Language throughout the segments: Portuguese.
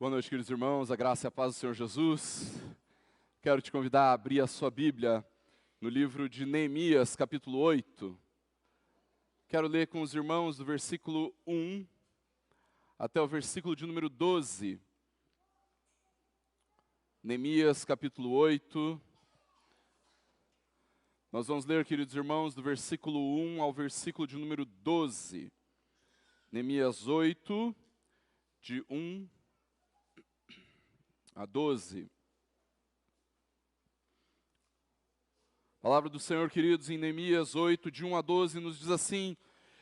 Boa noite, queridos irmãos, a graça e a paz do Senhor Jesus. Quero te convidar a abrir a sua Bíblia no livro de Neemias, capítulo 8. Quero ler com os irmãos do versículo 1 até o versículo de número 12. Neemias, capítulo 8. Nós vamos ler, queridos irmãos, do versículo 1 ao versículo de número 12. Neemias 8, de 1 a 12. A palavra do Senhor, queridos, em Neemias 8, de 1 a 12, nos diz assim: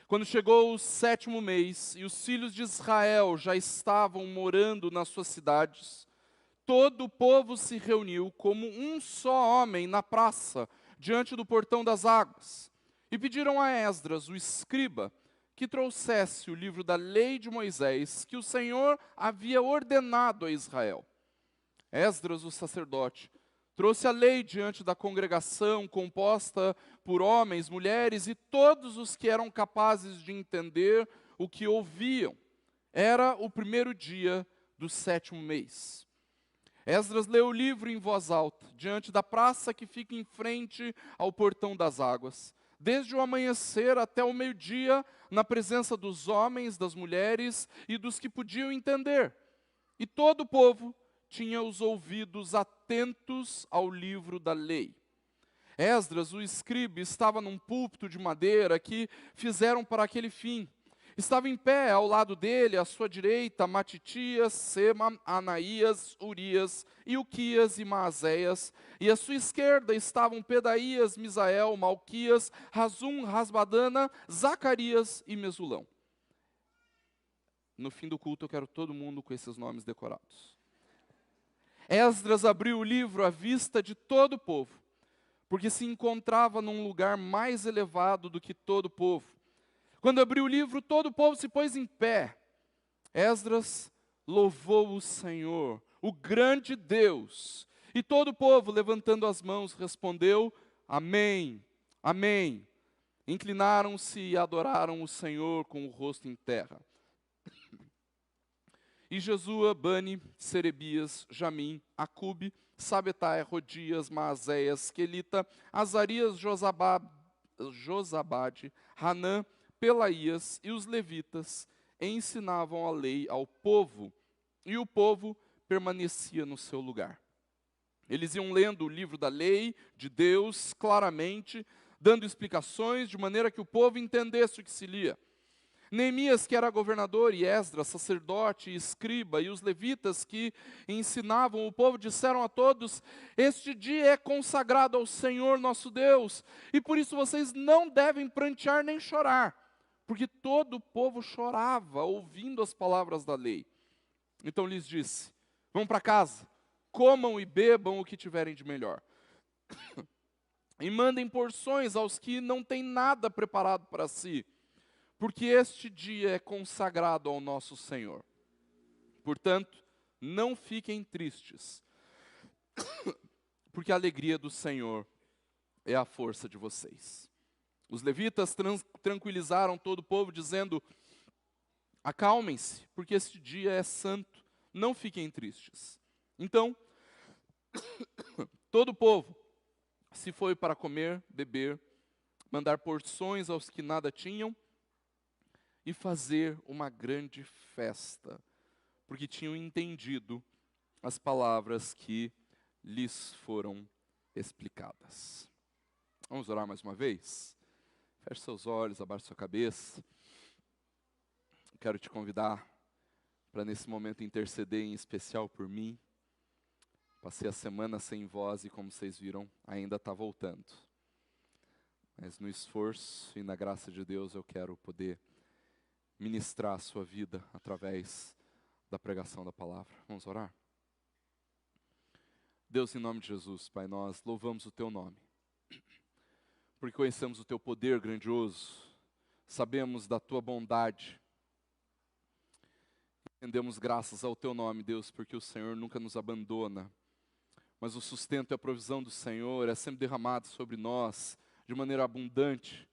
Quando chegou o 7º mês, e os filhos de Israel já estavam morando nas suas cidades, todo o povo se reuniu como um só homem na praça, diante do portão das águas, e pediram a Esdras, o escriba, que trouxesse o livro da lei de Moisés, que o Senhor havia ordenado a Israel. Esdras, o sacerdote, trouxe a lei diante da congregação, composta por homens, mulheres e todos os que eram capazes de entender o que ouviam. Era o primeiro dia do 7º mês. Esdras leu o livro em voz alta, diante da praça que fica em frente ao portão das águas, desde o amanhecer até o meio-dia, na presença dos homens, das mulheres e dos que podiam entender. E todo o povo tinha os ouvidos atentos ao livro da lei. Esdras, o escriba, estava num púlpito de madeira que fizeram para aquele fim. Estava em pé ao lado dele, à sua direita, Matitias, Sema, Anaías, Urias, Ilquias e Maazéias, e à sua esquerda estavam Pedaías, Misael, Malquias, Razum, Rasbadana, Zacarias e Mesulão. No fim do culto eu quero todo mundo com esses nomes decorados. Esdras abriu o livro à vista de todo o povo, porque se encontrava num lugar mais elevado do que todo o povo. Quando abriu o livro, todo o povo se pôs em pé. Esdras louvou o Senhor, o grande Deus. E todo o povo, levantando as mãos, respondeu: Amém, Amém. Inclinaram-se e adoraram o Senhor com o rosto em terra. E Jesua, Bani, Serebias, Jamim, Acube, Sabetai, Rodias, Maazéias, Quelita, Azarias, Josabade, Hanã, Pelaías e os levitas ensinavam a lei ao povo, e o povo permanecia no seu lugar. Eles iam lendo o livro da lei de Deus claramente, dando explicações de maneira que o povo entendesse o que se lia. Neemias, que era governador, e Esdras, sacerdote e escriba, e os levitas que ensinavam o povo, disseram a todos: Este dia é consagrado ao Senhor nosso Deus, e por isso vocês não devem prantear nem chorar, porque todo o povo chorava ouvindo as palavras da lei. Então lhes disse: Vão para casa, comam e bebam o que tiverem de melhor, e mandem porções aos que não têm nada preparado para si, porque este dia é consagrado ao nosso Senhor. Portanto, não fiquem tristes, porque a alegria do Senhor é a força de vocês. Os levitas tranquilizaram todo o povo, dizendo: Acalmem-se, porque este dia é santo, não fiquem tristes. Então, todo o povo se foi para comer, beber, mandar porções aos que nada tinham, e fazer uma grande festa, porque tinham entendido as palavras que lhes foram explicadas. Vamos orar mais uma vez? Feche seus olhos, abaixe sua cabeça. Quero te convidar para nesse momento interceder em especial por mim. Passei a semana sem voz e, como vocês viram, ainda está voltando. Mas no esforço e na graça de Deus eu quero poder ministrar a sua vida através da pregação da palavra. Vamos orar? Deus, em nome de Jesus, Pai, nós louvamos o Teu nome, porque conhecemos o Teu poder grandioso, sabemos da Tua bondade, rendemos graças ao Teu nome, Deus, porque o Senhor nunca nos abandona, mas o sustento e a provisão do Senhor é sempre derramado sobre nós de maneira abundante,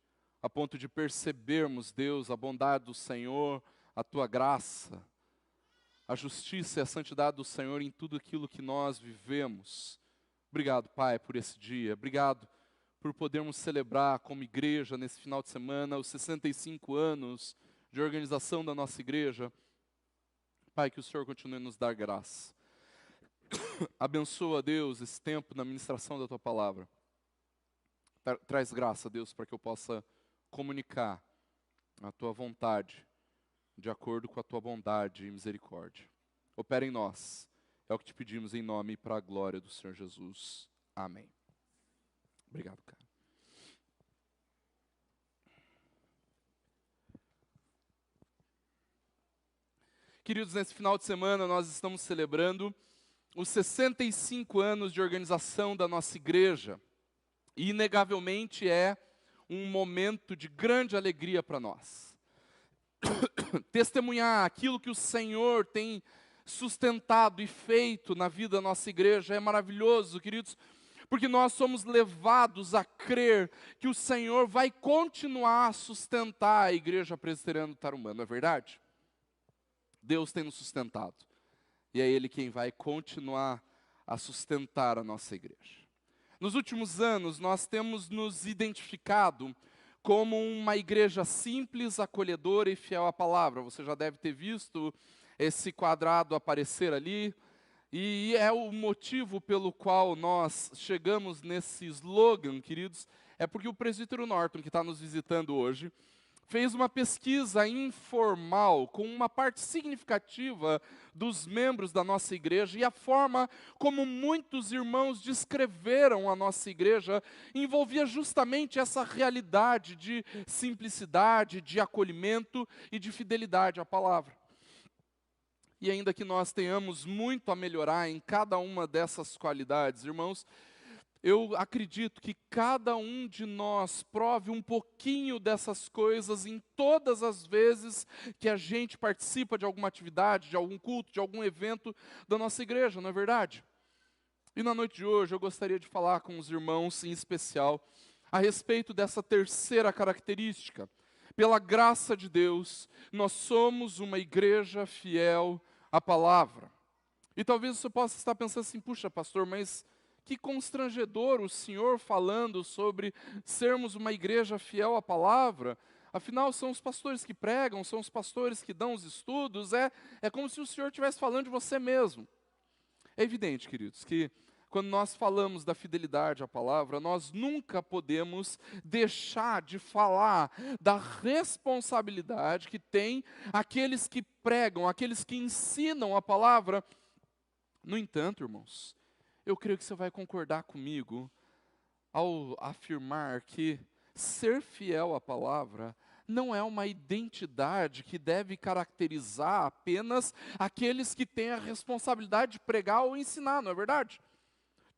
a ponto de percebermos, Deus, a bondade do Senhor, a Tua graça, a justiça e a santidade do Senhor em tudo aquilo que nós vivemos. Obrigado, Pai, por esse dia. Obrigado por podermos celebrar como igreja nesse final de semana os 65 anos de organização da nossa igreja. Pai, que o Senhor continue a nos dar graça. Abençoa, Deus, esse tempo na ministração da Tua Palavra. Traz graça, Deus, para que eu possa comunicar a Tua vontade, de acordo com a Tua bondade e misericórdia. Opera em nós. É o que te pedimos em nome e para a glória do Senhor Jesus. Amém. Obrigado, cara. Queridos, nesse final de semana nós estamos celebrando os 65 anos de organização da nossa igreja. E, inegavelmente, é um momento de grande alegria para nós. Testemunhar aquilo que o Senhor tem sustentado e feito na vida da nossa igreja é maravilhoso, queridos, porque nós somos levados a crer que o Senhor vai continuar a sustentar a Igreja Presbiteriana do Tarumã, não é verdade? Deus tem nos sustentado, e é Ele quem vai continuar a sustentar a nossa igreja. Nos últimos anos, nós temos nos identificado como uma igreja simples, acolhedora e fiel à palavra. Você já deve ter visto esse quadrado aparecer ali, e é o motivo pelo qual nós chegamos nesse slogan, queridos, é porque o presbítero Norton, que está nos visitando hoje, fez uma pesquisa informal com uma parte significativa dos membros da nossa igreja, e a forma como muitos irmãos descreveram a nossa igreja envolvia justamente essa realidade de simplicidade, de acolhimento e de fidelidade à palavra. E ainda que nós tenhamos muito a melhorar em cada uma dessas qualidades, irmãos, eu acredito que cada um de nós prove um pouquinho dessas coisas em todas as vezes que a gente participa de alguma atividade, de algum culto, de algum evento da nossa igreja, não é verdade? E na noite de hoje eu gostaria de falar com os irmãos em especial a respeito dessa terceira característica. Pela graça de Deus, nós somos uma igreja fiel à palavra. E talvez você possa estar pensando assim, puxa, pastor, mas que constrangedor o senhor falando sobre sermos uma igreja fiel à palavra. Afinal, são os pastores que pregam, são os pastores que dão os estudos, é como se o senhor estivesse falando de você mesmo. É evidente, queridos, que quando nós falamos da fidelidade à palavra, nós nunca podemos deixar de falar da responsabilidade que tem aqueles que pregam, aqueles que ensinam a palavra. No entanto, irmãos, eu creio que você vai concordar comigo ao afirmar que ser fiel à palavra não é uma identidade que deve caracterizar apenas aqueles que têm a responsabilidade de pregar ou ensinar, não é verdade?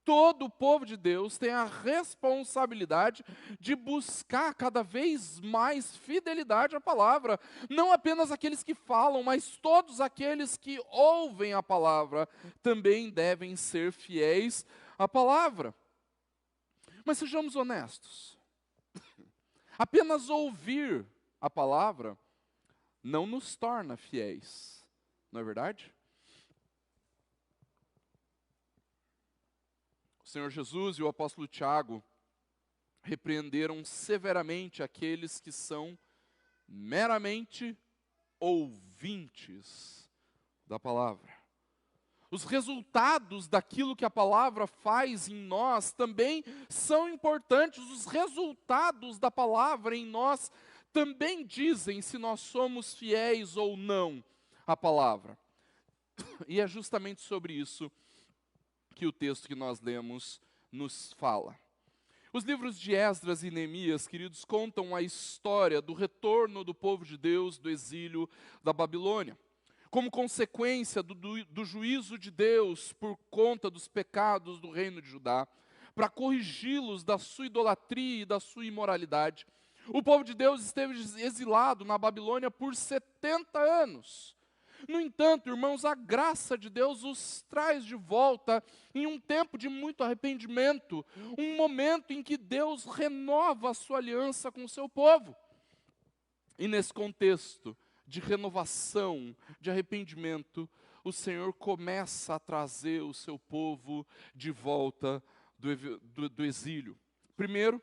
Todo o povo de Deus tem a responsabilidade de buscar cada vez mais fidelidade à palavra. Não apenas aqueles que falam, mas todos aqueles que ouvem a palavra também devem ser fiéis à palavra. Mas sejamos honestos. Apenas ouvir a palavra não nos torna fiéis, não é verdade? O Senhor Jesus e o apóstolo Tiago repreenderam severamente aqueles que são meramente ouvintes da palavra. Os resultados daquilo que a palavra faz em nós também são importantes. Os resultados da palavra em nós também dizem se nós somos fiéis ou não à palavra. E é justamente sobre isso que o texto que nós lemos nos fala. Os livros de Esdras e Neemias, queridos, contam a história do retorno do povo de Deus do exílio da Babilônia. Como consequência do juízo de Deus por conta dos pecados do reino de Judá, para corrigi-los da sua idolatria e da sua imoralidade, o povo de Deus esteve exilado na Babilônia por 70 anos. No entanto, irmãos, a graça de Deus os traz de volta em um tempo de muito arrependimento, um momento em que Deus renova a sua aliança com o seu povo. E nesse contexto de renovação, de arrependimento, o Senhor começa a trazer o seu povo de volta do exílio. Primeiro,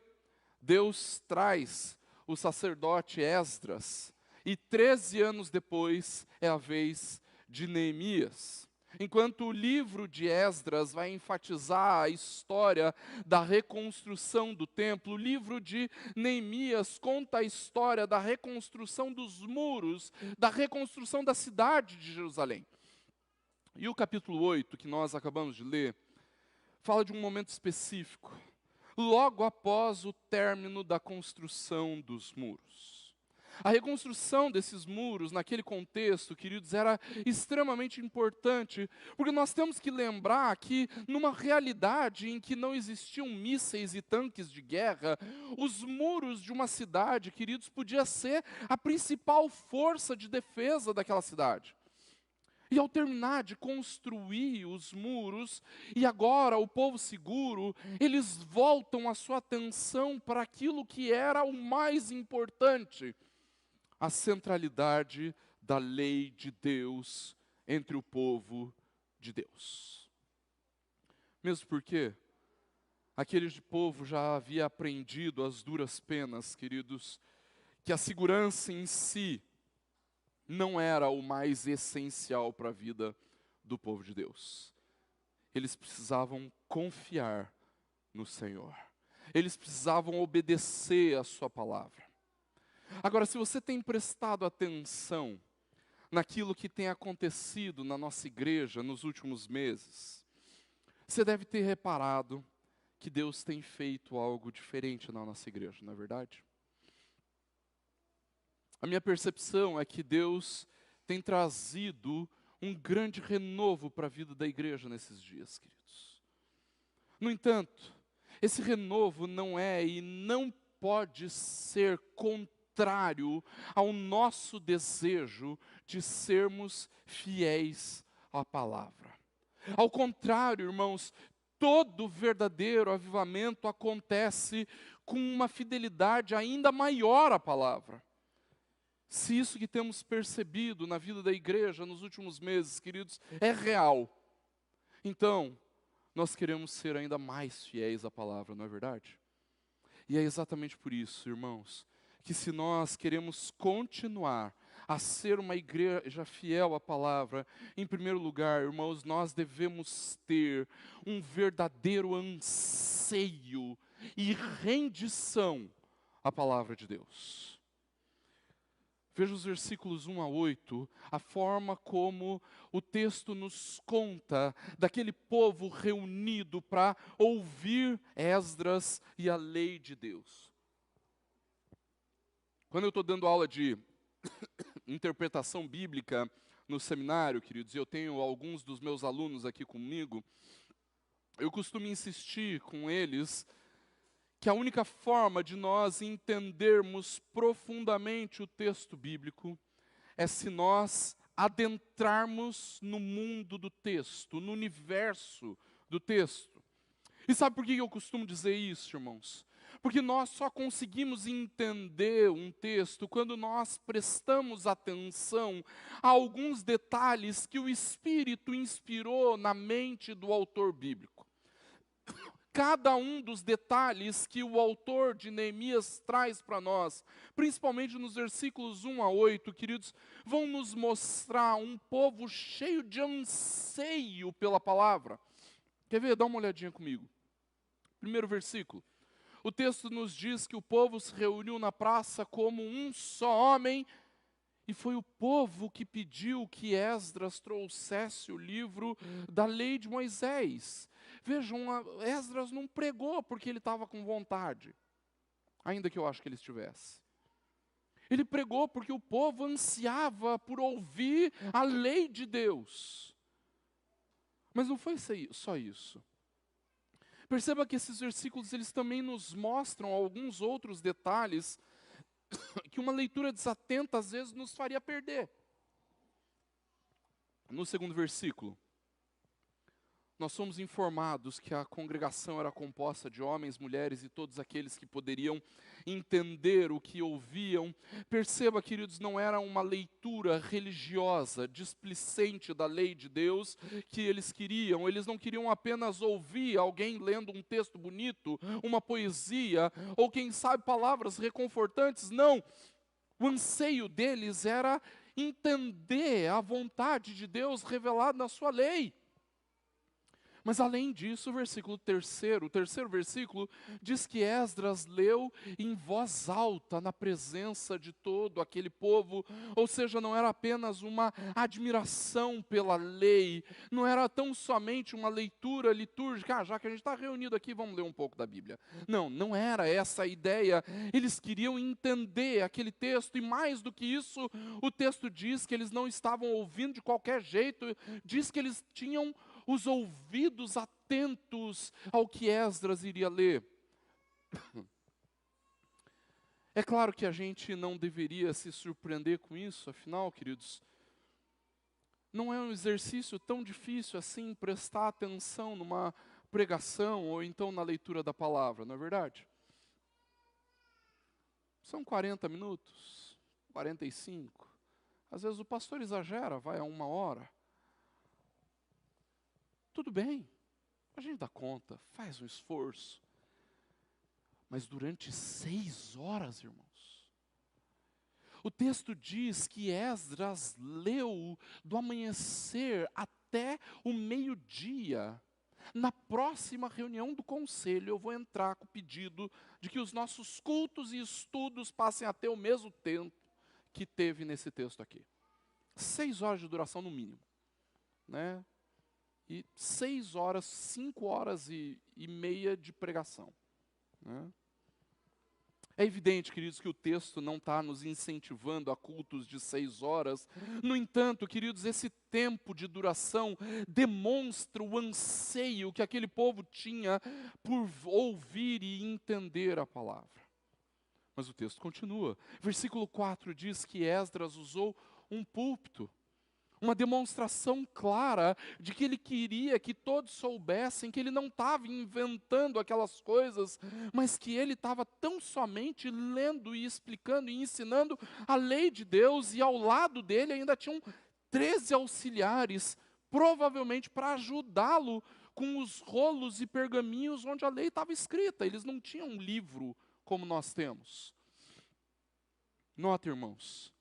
Deus traz o sacerdote Esdras, e 13 anos depois é a vez de Neemias. Enquanto o livro de Esdras vai enfatizar a história da reconstrução do templo, o livro de Neemias conta a história da reconstrução dos muros, da reconstrução da cidade de Jerusalém. E o capítulo 8, que nós acabamos de ler, fala de um momento específico, logo após o término da construção dos muros. A reconstrução desses muros, naquele contexto, queridos, era extremamente importante, porque nós temos que lembrar que, numa realidade em que não existiam mísseis e tanques de guerra, os muros de uma cidade, queridos, podia ser a principal força de defesa daquela cidade. E ao terminar de construir os muros, e agora o povo seguro, eles voltam a sua atenção para aquilo que era o mais importante: a centralidade da lei de Deus entre o povo de Deus. Mesmo porque aquele povo já havia aprendido as duras penas, queridos, que a segurança em si não era o mais essencial para a vida do povo de Deus. Eles precisavam confiar no Senhor. Eles precisavam obedecer a sua palavra. Agora, se você tem prestado atenção naquilo que tem acontecido na nossa igreja nos últimos meses, você deve ter reparado que Deus tem feito algo diferente na nossa igreja, não é verdade? A minha percepção é que Deus tem trazido um grande renovo para a vida da igreja nesses dias, queridos. No entanto, esse renovo não é e não pode ser contrário ao nosso desejo de sermos fiéis à palavra. Ao contrário, irmãos, todo verdadeiro avivamento acontece com uma fidelidade ainda maior à palavra. Se isso que temos percebido na vida da igreja nos últimos meses, queridos, é real, então nós queremos ser ainda mais fiéis à palavra, não é verdade? E é exatamente por isso, irmãos, que se nós queremos continuar a ser uma igreja fiel à palavra, em primeiro lugar, irmãos, nós devemos ter um verdadeiro anseio e rendição à palavra de Deus. Veja os versículos 1 a 8, a forma como o texto nos conta daquele povo reunido para ouvir Esdras e a lei de Deus. Quando eu estou dando aula de interpretação bíblica no seminário, queridos, e eu tenho alguns dos meus alunos aqui comigo, eu costumo insistir com eles que a única forma de nós entendermos profundamente o texto bíblico é se nós adentrarmos no mundo do texto, no universo do texto. E sabe por que eu costumo dizer isso, irmãos? Porque nós só conseguimos entender um texto quando nós prestamos atenção a alguns detalhes que o Espírito inspirou na mente do autor bíblico. Cada um dos detalhes que o autor de Neemias traz para nós, principalmente nos versículos 1 a 8, queridos, vão nos mostrar um povo cheio de anseio pela palavra. Quer ver? Dá uma olhadinha comigo. Primeiro versículo. O texto nos diz que o povo se reuniu na praça como um só homem, e foi o povo que pediu que Esdras trouxesse o livro da lei de Moisés. Vejam, Esdras não pregou porque ele estava com vontade, ainda que eu acho que ele estivesse. Ele pregou porque o povo ansiava por ouvir a lei de Deus. Mas não foi só isso. Perceba que esses versículos eles também nos mostram alguns outros detalhes que uma leitura desatenta às vezes nos faria perder. No segundo versículo, nós somos informados que a congregação era composta de homens, mulheres e todos aqueles que poderiam entender o que ouviam. Perceba, queridos, não era uma leitura religiosa, displicente da lei de Deus que eles queriam. Eles não queriam apenas ouvir alguém lendo um texto bonito, uma poesia, ou quem sabe palavras reconfortantes. Não, o anseio deles era entender a vontade de Deus revelada na sua lei. Mas além disso, o terceiro versículo, diz que Esdras leu em voz alta na presença de todo aquele povo, ou seja, não era apenas uma admiração pela lei, não era tão somente uma leitura litúrgica, já que a gente está reunido aqui, vamos ler um pouco da Bíblia. Não, não era essa a ideia, eles queriam entender aquele texto, e mais do que isso, o texto diz que eles não estavam ouvindo de qualquer jeito, diz que eles tinham os ouvidos atentos ao que Esdras iria ler. É claro que a gente não deveria se surpreender com isso, afinal, queridos, não é um exercício tão difícil assim prestar atenção numa pregação ou então na leitura da palavra, não é verdade? São 40 minutos, 45. Às vezes o pastor exagera, vai a 1 hora. Tudo bem, a gente dá conta, faz um esforço. Mas durante 6 horas, irmãos, o texto diz que Esdras leu do amanhecer até o meio-dia. Na próxima reunião do conselho, eu vou entrar com o pedido de que os nossos cultos e estudos passem até o mesmo tempo que teve nesse texto aqui. 6 horas de duração no mínimo, né? E 6 horas, 5 horas e meia de pregação, né? É evidente, queridos, que o texto não está nos incentivando a cultos de 6 horas. No entanto, queridos, esse tempo de duração demonstra o anseio que aquele povo tinha por ouvir e entender a palavra. Mas o texto continua. Versículo 4 diz que Esdras usou um púlpito, uma demonstração clara de que ele queria que todos soubessem que ele não estava inventando aquelas coisas, mas que ele estava tão somente lendo e explicando e ensinando a lei de Deus, e ao lado dele ainda tinham 13 auxiliares, provavelmente para ajudá-lo com os rolos e pergaminhos onde a lei estava escrita. Eles não tinham um livro como nós temos. Nota, irmãos,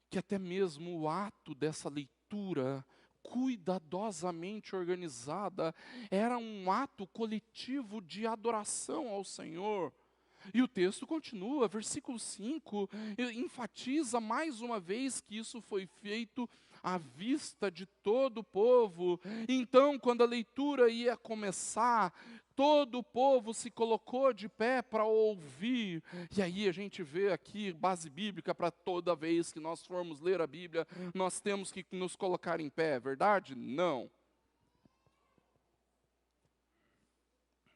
que até mesmo o ato dessa leitura cuidadosamente organizada era um ato coletivo de adoração ao Senhor. E o texto continua, versículo 5, enfatiza mais uma vez que isso foi feito à vista de todo o povo. Então, quando a leitura ia começar, todo o povo se colocou de pé para ouvir. E aí a gente vê aqui base bíblica para toda vez que nós formos ler a Bíblia, nós temos que nos colocar em pé, é verdade? Não.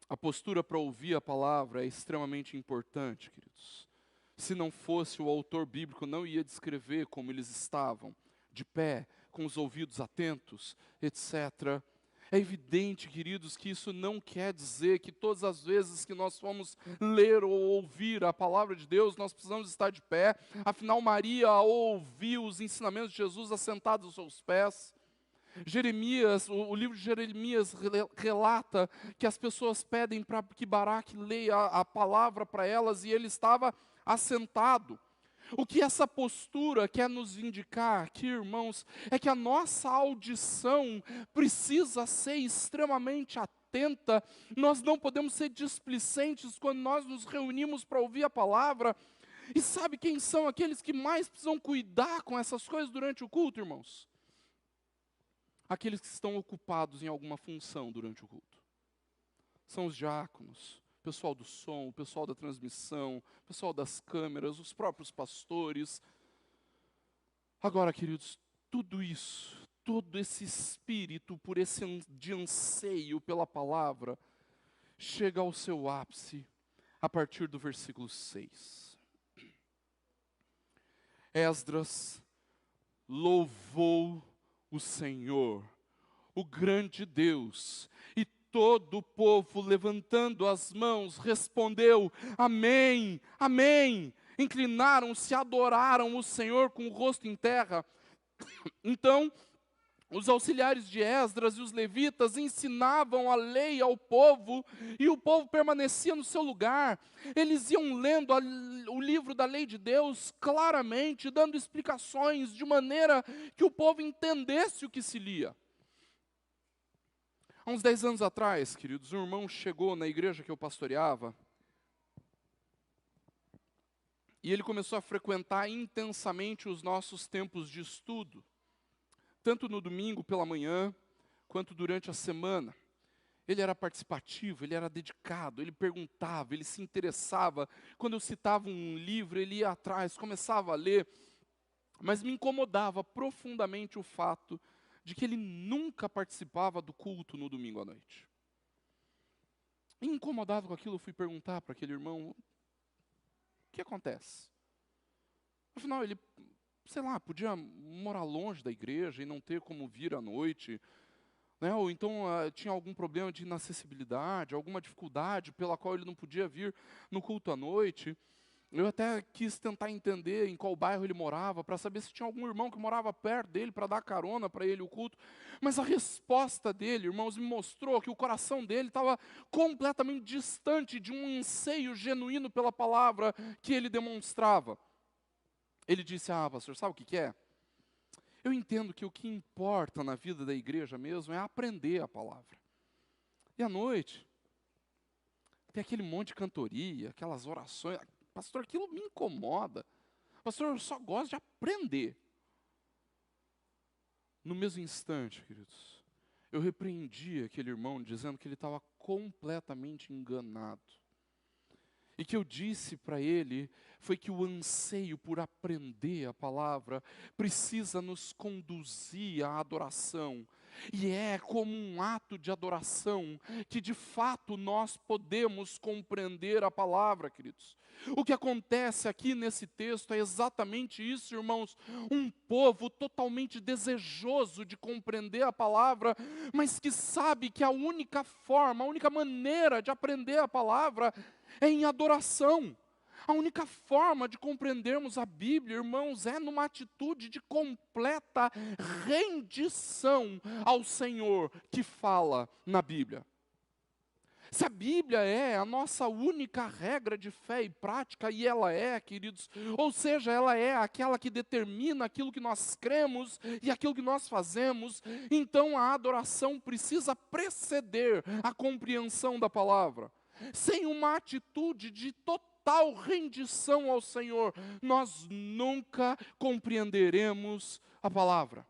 A postura para ouvir a palavra é extremamente importante, queridos. Se não fosse, o autor bíblico não ia descrever como eles estavam, de pé, com os ouvidos atentos, etc. É evidente, queridos, que isso não quer dizer que todas as vezes que nós formos ler ou ouvir a palavra de Deus, nós precisamos estar de pé. Afinal, Maria ouviu os ensinamentos de Jesus assentado aos seus pés. Jeremias, o livro de Jeremias relata que as pessoas pedem para que Baraque leia a palavra para elas, e ele estava assentado. O que essa postura quer nos indicar aqui, irmãos, é que a nossa audição precisa ser extremamente atenta. Nós não podemos ser displicentes quando nós nos reunimos para ouvir a palavra. E sabe quem são aqueles que mais precisam cuidar com essas coisas durante o culto, irmãos? Aqueles que estão ocupados em alguma função durante o culto. São os diáconos, o pessoal do som, o pessoal da transmissão, o pessoal das câmeras, os próprios pastores. Agora, queridos, tudo isso, todo esse espírito de anseio pela palavra, chega ao seu ápice a partir do versículo 6. Esdras louvou o Senhor, o grande Deus. E todo o povo, levantando as mãos, respondeu: Amém, Amém. Inclinaram-se, adoraram o Senhor com o rosto em terra. Então, os auxiliares de Esdras e os levitas ensinavam a lei ao povo, e o povo permanecia no seu lugar. Eles iam lendo o livro da lei de Deus claramente, dando explicações de maneira que o povo entendesse o que se lia. Há uns 10 anos atrás, queridos, um irmão chegou na igreja que eu pastoreava, e ele começou a frequentar intensamente os nossos tempos de estudo, tanto no domingo pela manhã, quanto durante a semana. Ele era participativo, ele era dedicado, ele perguntava, ele se interessava. Quando eu citava um livro, ele ia atrás, começava a ler. Mas me incomodava profundamente o fato de que ele nunca participava do culto no domingo à noite. Incomodado com aquilo, eu fui perguntar para aquele irmão: o que acontece? Afinal, ele, sei lá, podia morar longe da igreja e não ter como vir à noite, né? Ou então tinha algum problema de inacessibilidade, alguma dificuldade pela qual ele não podia vir no culto à noite. Eu até quis tentar entender em qual bairro ele morava, para saber se tinha algum irmão que morava perto dele, para dar carona para ele o culto. Mas a resposta dele, irmãos, me mostrou que o coração dele estava completamente distante de um anseio genuíno pela palavra que ele demonstrava. Ele disse: pastor, sabe o que é? Eu entendo que o que importa na vida da igreja mesmo é aprender a palavra. E à noite, tem aquele monte de cantoria, aquelas orações. Pastor, aquilo me incomoda. Pastor, eu só gosto de aprender. No mesmo instante, queridos, eu repreendi aquele irmão dizendo que ele estava completamente enganado. E que eu disse para ele foi que o anseio por aprender a palavra precisa nos conduzir à adoração. E é como um ato de adoração que de fato nós podemos compreender a palavra, queridos. O que acontece aqui nesse texto é exatamente isso, irmãos. Um povo totalmente desejoso de compreender a palavra, mas que sabe que a única forma, a única maneira de aprender a palavra é em adoração. A única forma de compreendermos a Bíblia, irmãos, é numa atitude de completa rendição ao Senhor que fala na Bíblia. Se a Bíblia é a nossa única regra de fé e prática, e ela é, queridos, ou seja, ela é aquela que determina aquilo que nós cremos e aquilo que nós fazemos, então a adoração precisa preceder a compreensão da palavra. Sem uma atitude de total rendição ao Senhor, nós nunca compreenderemos a palavra.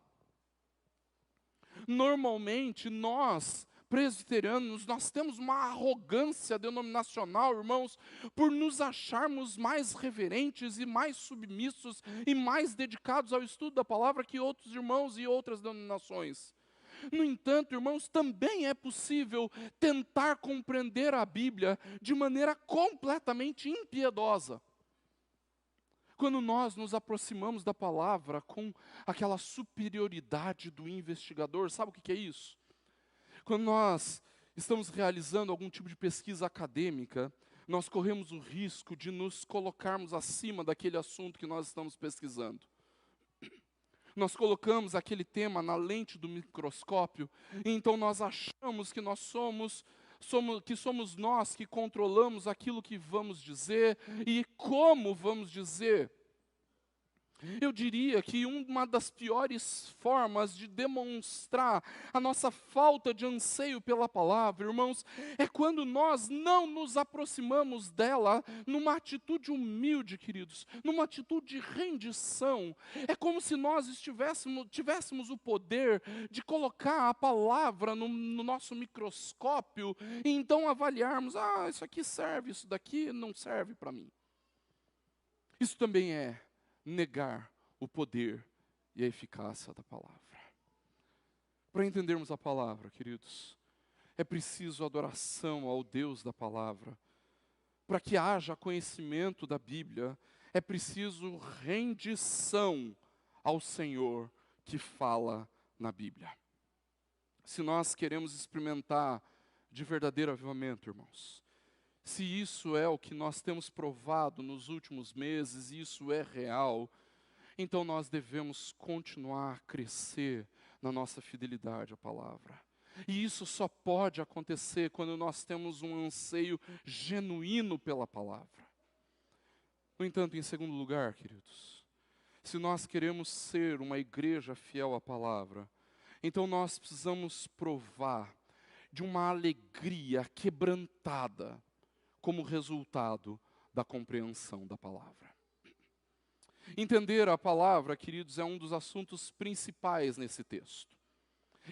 Normalmente, nós, presbiterianos, nós temos uma arrogância denominacional, irmãos, por nos acharmos mais reverentes e mais submissos e mais dedicados ao estudo da palavra que outros irmãos e outras denominações. No entanto, irmãos, também é possível tentar compreender a Bíblia de maneira completamente impiedosa. Quando nós nos aproximamos da palavra com aquela superioridade do investigador, sabe o que é isso? Quando nós estamos realizando algum tipo de pesquisa acadêmica, nós corremos o risco de nos colocarmos acima daquele assunto que nós estamos pesquisando. Nós colocamos aquele tema na lente do microscópio, e então nós achamos que nós somos nós que controlamos aquilo que vamos dizer e como vamos dizer. Eu diria que uma das piores formas de demonstrar a nossa falta de anseio pela palavra, irmãos, é quando nós não nos aproximamos dela numa atitude humilde, queridos, numa atitude de rendição. É como se nós tivéssemos o poder de colocar a palavra no nosso microscópio e então avaliarmos: isso aqui serve, isso daqui não serve para mim. Isso também é negar o poder e a eficácia da palavra. Para entendermos a palavra, queridos, é preciso adoração ao Deus da palavra. Para que haja conhecimento da Bíblia, é preciso rendição ao Senhor que fala na Bíblia. Se nós queremos experimentar de verdadeiro avivamento, irmãos, se isso é o que nós temos provado nos últimos meses, e isso é real, então nós devemos continuar a crescer na nossa fidelidade à palavra. E isso só pode acontecer quando nós temos um anseio genuíno pela palavra. No entanto, em segundo lugar, queridos, se nós queremos ser uma igreja fiel à palavra, então nós precisamos provar de uma alegria quebrantada como resultado da compreensão da palavra. Entender a palavra, queridos, é um dos assuntos principais nesse texto.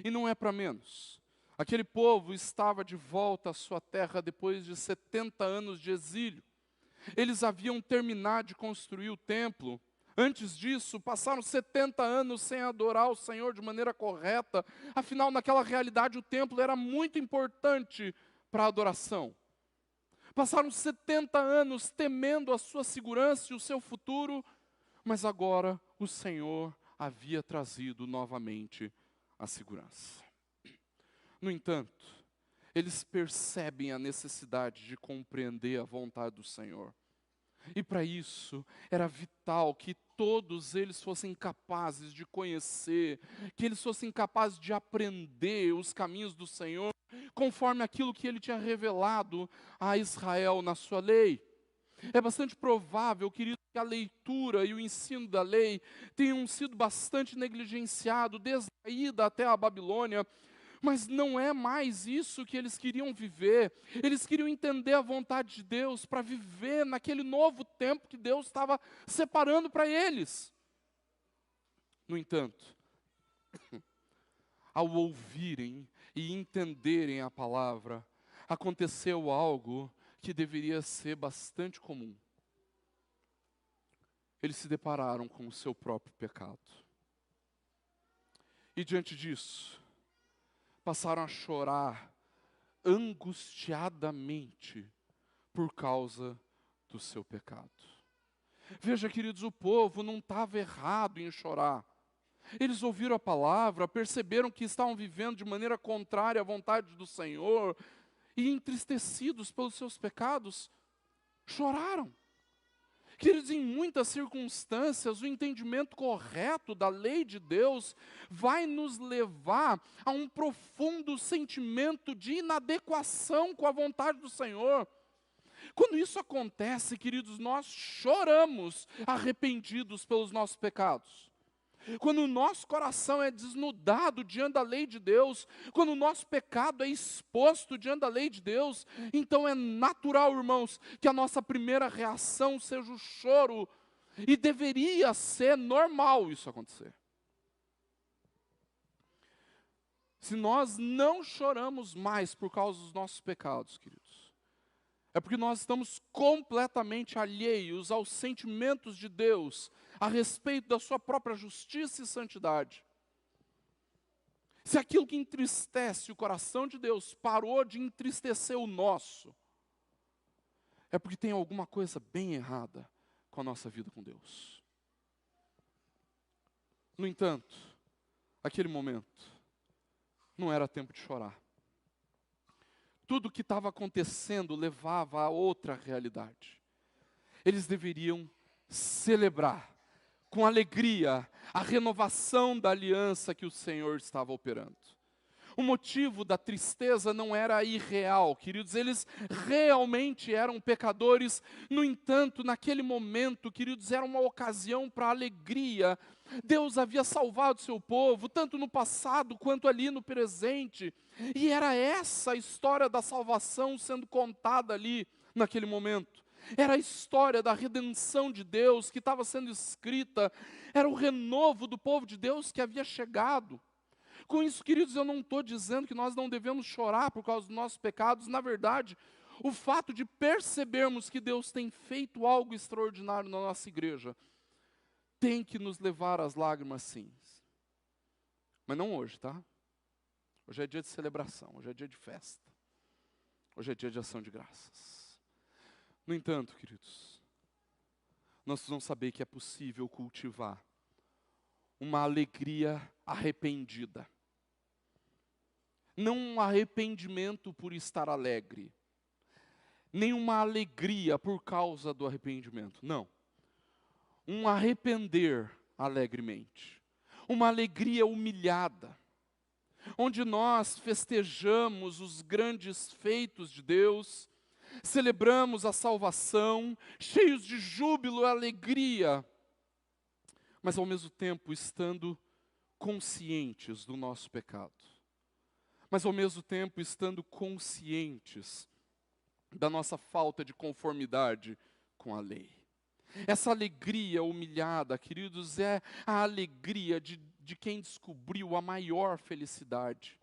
E não é para menos. Aquele povo estava de volta à sua terra depois de 70 anos de exílio. Eles haviam terminado de construir o templo. Antes disso, passaram 70 anos sem adorar o Senhor de maneira correta. Afinal, naquela realidade, o templo era muito importante para a adoração. Passaram 70 anos temendo a sua segurança e o seu futuro, mas agora o Senhor havia trazido novamente a segurança. No entanto, eles percebem a necessidade de compreender a vontade do Senhor. E para isso, era vital que todos eles fossem capazes de conhecer, que eles fossem capazes de aprender os caminhos do Senhor, conforme aquilo que Ele tinha revelado a Israel na sua lei. É bastante provável, querido, que a leitura e o ensino da lei tenham sido bastante negligenciados, desde a ida até a Babilônia, mas não é mais isso que eles queriam viver. Eles queriam entender a vontade de Deus para viver naquele novo tempo que Deus estava separando para eles. No entanto, ao ouvirem e entenderem a palavra, aconteceu algo que deveria ser bastante comum. Eles se depararam com o seu próprio pecado. E diante disso, passaram a chorar angustiadamente por causa do seu pecado. Veja, queridos, o povo não estava errado em chorar. Eles ouviram a palavra, perceberam que estavam vivendo de maneira contrária à vontade do Senhor, e entristecidos pelos seus pecados, choraram. Queridos, em muitas circunstâncias, o entendimento correto da lei de Deus vai nos levar a um profundo sentimento de inadequação com a vontade do Senhor. Quando isso acontece, queridos, nós choramos arrependidos pelos nossos pecados. Quando o nosso coração é desnudado diante da lei de Deus, quando o nosso pecado é exposto diante da lei de Deus, então é natural, irmãos, que a nossa primeira reação seja o choro, e deveria ser normal isso acontecer. Se nós não choramos mais por causa dos nossos pecados, queridos, é porque nós estamos completamente alheios aos sentimentos de Deus a respeito da sua própria justiça e santidade. Se aquilo que entristece o coração de Deus parou de entristecer o nosso, é porque tem alguma coisa bem errada com a nossa vida com Deus. No entanto, aquele momento não era tempo de chorar. Tudo o que estava acontecendo levava a outra realidade. Eles deveriam celebrar com alegria a renovação da aliança que o Senhor estava operando. O motivo da tristeza não era irreal, queridos, eles realmente eram pecadores. No entanto, naquele momento, queridos, era uma ocasião para alegria. Deus havia salvado seu povo, tanto no passado quanto ali no presente. E era essa a história da salvação sendo contada ali naquele momento. Era a história da redenção de Deus que estava sendo escrita. Era o renovo do povo de Deus que havia chegado. Com isso, queridos, eu não estou dizendo que nós não devemos chorar por causa dos nossos pecados. Na verdade, o fato de percebermos que Deus tem feito algo extraordinário na nossa igreja tem que nos levar às lágrimas, sim. Mas não hoje, tá? Hoje é dia de celebração, hoje é dia de festa. Hoje é dia de ação de graças. No entanto, queridos, nós precisamos saber que é possível cultivar uma alegria arrependida. não um arrependimento por estar alegre, nem uma alegria por causa do arrependimento, não. Um arrepender alegremente, uma alegria humilhada, onde nós festejamos os grandes feitos de Deus, celebramos a salvação, cheios de júbilo e alegria, mas ao mesmo tempo estando conscientes do nosso pecado, mas ao mesmo tempo estando conscientes da nossa falta de conformidade com a lei. Essa alegria humilhada, queridos, é a alegria de quem descobriu a maior felicidade.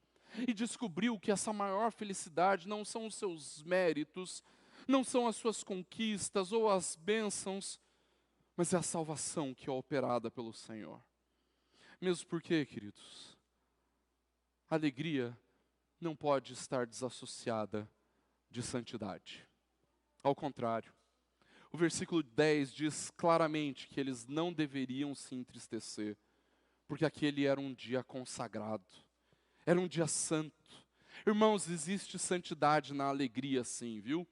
E descobriu que essa maior felicidade não são os seus méritos, não são as suas conquistas ou as bênçãos, mas é a salvação que é operada pelo Senhor. Mesmo porque, queridos, a alegria não pode estar desassociada de santidade. Ao contrário, o versículo 10 diz claramente que eles não deveriam se entristecer, porque aquele era um dia consagrado, era um dia santo. Irmãos, existe santidade na alegria sim, viu?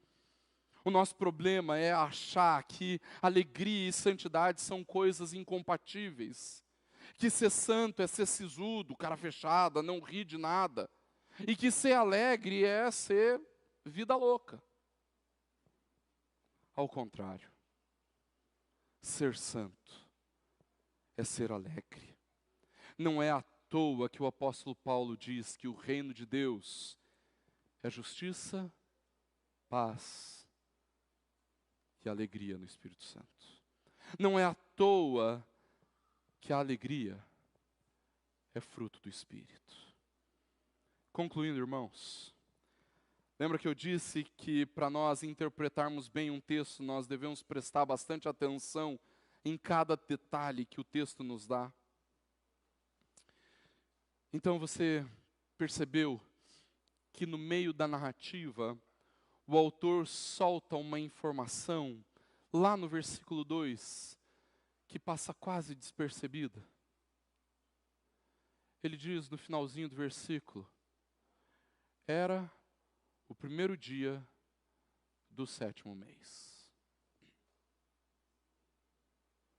O nosso problema é achar que alegria e santidade são coisas incompatíveis, que ser santo é ser sisudo, cara fechada, não rir de nada, e que ser alegre é ser vida louca. Ao contrário, ser santo é ser alegre. Não é à toa que o apóstolo Paulo diz que o reino de Deus é justiça, paz e alegria no Espírito Santo. Não é à toa que a alegria é fruto do Espírito. Concluindo, irmãos, lembra que eu disse que para nós interpretarmos bem um texto, nós devemos prestar bastante atenção em cada detalhe que o texto nos dá? Então você percebeu que no meio da narrativa, o autor solta uma informação, lá no versículo 2, que passa quase despercebida. Ele diz no finalzinho do versículo: era o primeiro dia do 7º mês.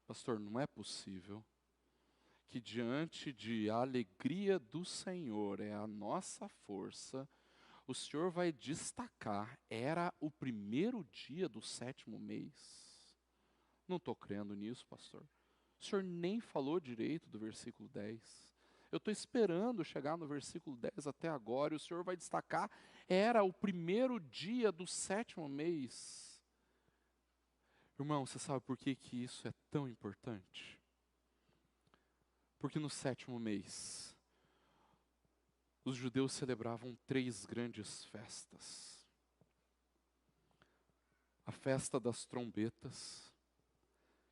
Pastor, não é possível que diante de a alegria do Senhor é a nossa força, o Senhor vai destacar, era o primeiro dia do 7º mês. Não estou crendo nisso, pastor. O Senhor nem falou direito do versículo 10. Eu estou esperando chegar no versículo 10 até agora, e o Senhor vai destacar, era o primeiro dia do 7º mês. Irmão, você sabe por que isso é tão importante? Porque no 7º mês, os judeus celebravam 3 grandes festas. A festa das trombetas,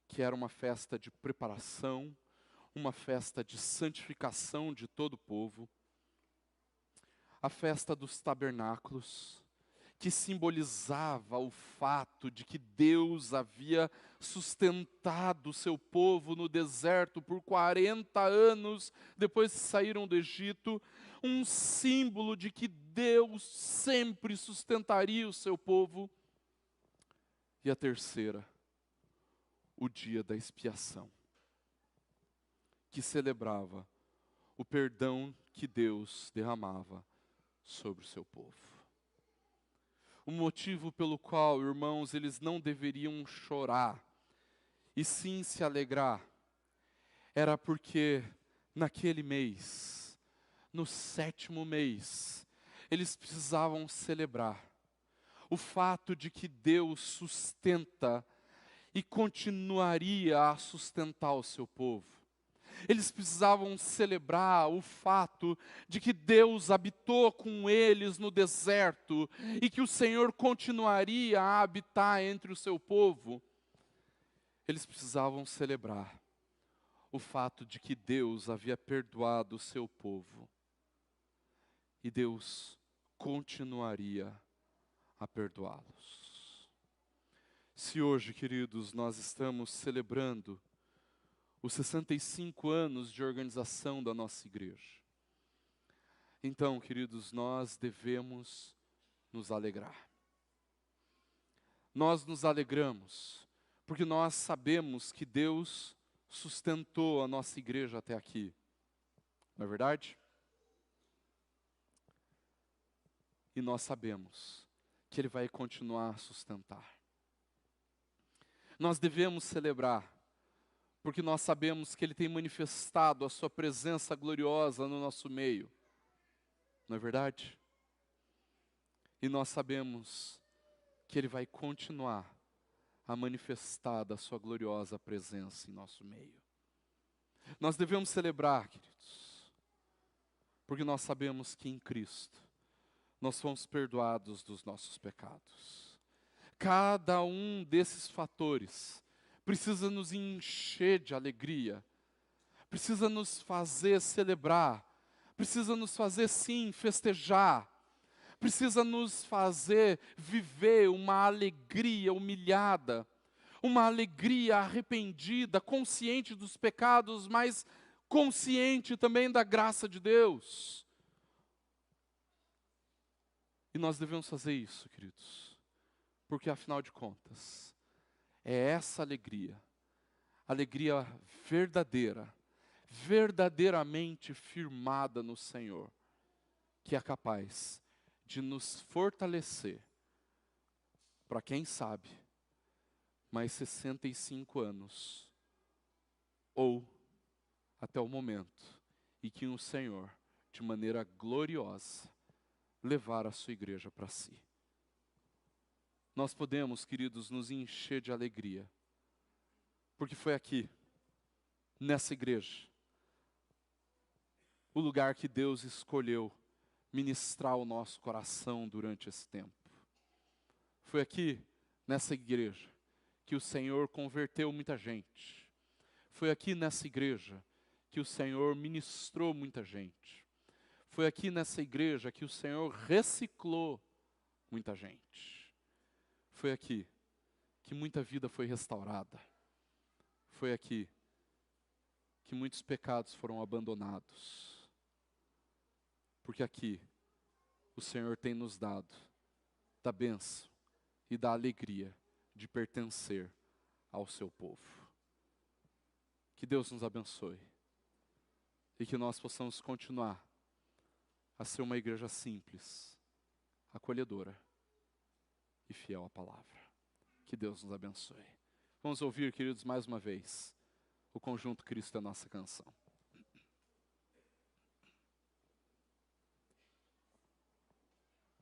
que era uma festa de preparação, uma festa de santificação de todo o povo. A festa dos tabernáculos, que simbolizava o fato de que Deus havia sustentado o seu povo no deserto por 40 anos, depois que saíram do Egito, um símbolo de que Deus sempre sustentaria o seu povo. E a terceira, o dia da expiação, que celebrava o perdão que Deus derramava sobre o seu povo. O motivo pelo qual, irmãos, eles não deveriam chorar, e sim se alegrar, era porque naquele mês, no 7º mês, eles precisavam celebrar o fato de que Deus sustenta e continuaria a sustentar o seu povo. Eles precisavam celebrar o fato de que Deus habitou com eles no deserto e que o Senhor continuaria a habitar entre o seu povo. Eles precisavam celebrar o fato de que Deus havia perdoado o seu povo e Deus continuaria a perdoá-los. Se hoje, queridos, nós estamos celebrando os 65 anos de organização da nossa igreja, Então, queridos, nós devemos nos alegrar. Nós nos alegramos, porque nós sabemos que Deus sustentou a nossa igreja até aqui. Não é verdade? E nós sabemos que Ele vai continuar a sustentar. Nós devemos celebrar, porque nós sabemos que Ele tem manifestado a sua presença gloriosa no nosso meio. Não é verdade? E nós sabemos que Ele vai continuar a manifestar da sua gloriosa presença em nosso meio. Nós devemos celebrar, queridos, porque nós sabemos que em Cristo nós fomos perdoados dos nossos pecados. Cada um desses fatores precisa nos encher de alegria, precisa nos fazer celebrar, precisa nos fazer sim festejar, precisa nos fazer viver uma alegria humilhada, uma alegria arrependida, consciente dos pecados, mas consciente também da graça de Deus. E nós devemos fazer isso, queridos, porque afinal de contas, é essa alegria verdadeira, verdadeiramente firmada no Senhor, que é capaz de nos fortalecer para quem sabe, mais 65 anos, ou até o momento em que o Senhor, de maneira gloriosa, levar a sua igreja para si. Nós podemos, queridos, nos encher de alegria, porque foi aqui, nessa igreja, o lugar que Deus escolheu ministrar o nosso coração durante esse tempo. Foi aqui, nessa igreja, que o Senhor converteu muita gente. Foi aqui nessa igreja que o Senhor ministrou muita gente. Foi aqui nessa igreja que o Senhor reciclou muita gente. Foi aqui que muita vida foi restaurada. Foi aqui que muitos pecados foram abandonados. Porque aqui o Senhor tem nos dado da bênção e da alegria de pertencer ao seu povo. Que Deus nos abençoe e que nós possamos continuar a ser uma igreja simples, acolhedora e fiel à palavra. Que Deus nos abençoe. Vamos ouvir, queridos, mais uma vez, o conjunto Cristo é a nossa canção.